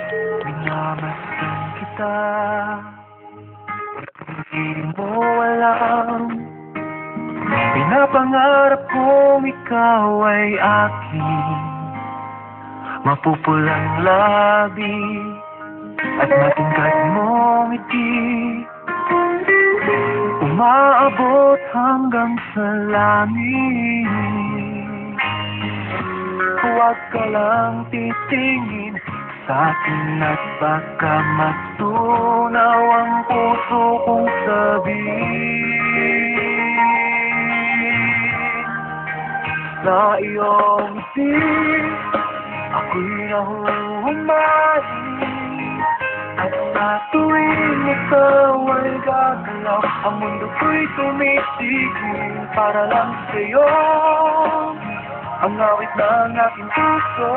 Minamasdan kita, hindi mo alam. Pinapangarap kong ikaw ay aking mapupulang labi at matingkad mong ngiti, umaabot hanggang sa langit. Huwag ka lang titingin sa akin at baka matunaw ang puso kong sabihin. Sa iyong ngiti, ako'y nahuhumaling, at sa tuwing ikaw ay gagalaw, ang mundo ko'y tumitigil para lang sa'yo, ang awit ng aking puso.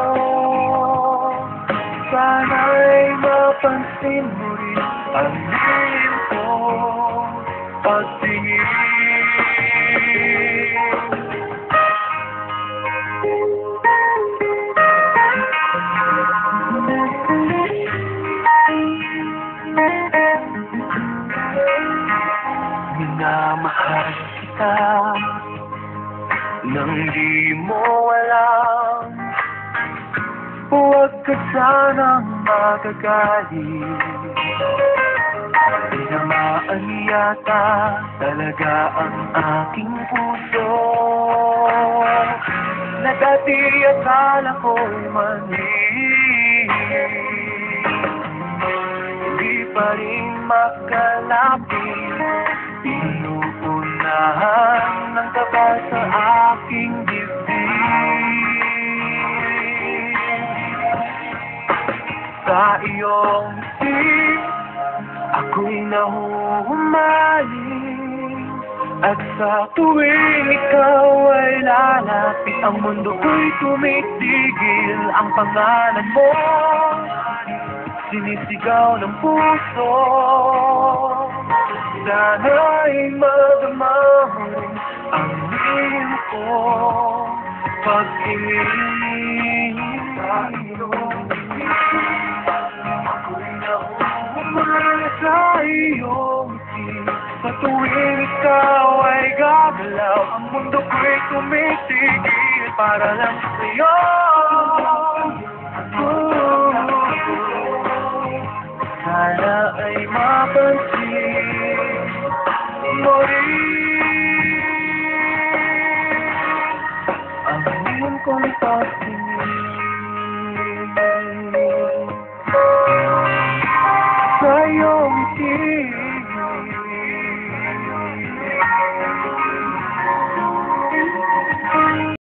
Sana'y mapansin mo rin ang iyong kong pagtingin. Minamahal kita nang di mo alam. Huwag ka sanang magagalit, tinamaan yata talaga ang aking puso, na dati akala ko'y mali. Hindi pa rin makalapit, inuunahan ng kaba sa aking dibdib. Sa iyong ngiti, ako'y nahuhumaling, at sa tuwing ikaw ay lalapit, ang mundo ko'y tumitigil. Ang pangalan mo sinisigaw ng puso, sana'y madama mo ang iyong kong pag-ibig. Sa iyong ngiti, ako'y nahuhumaling, sa iyong ngiti, sa tuwing ikaw ay gagalaw, ang mundo ko'y tumitigil para lang sa'yo. Sana ay mapansin mo rin ang iyong kong pagtingin. Sa iyong ngiti,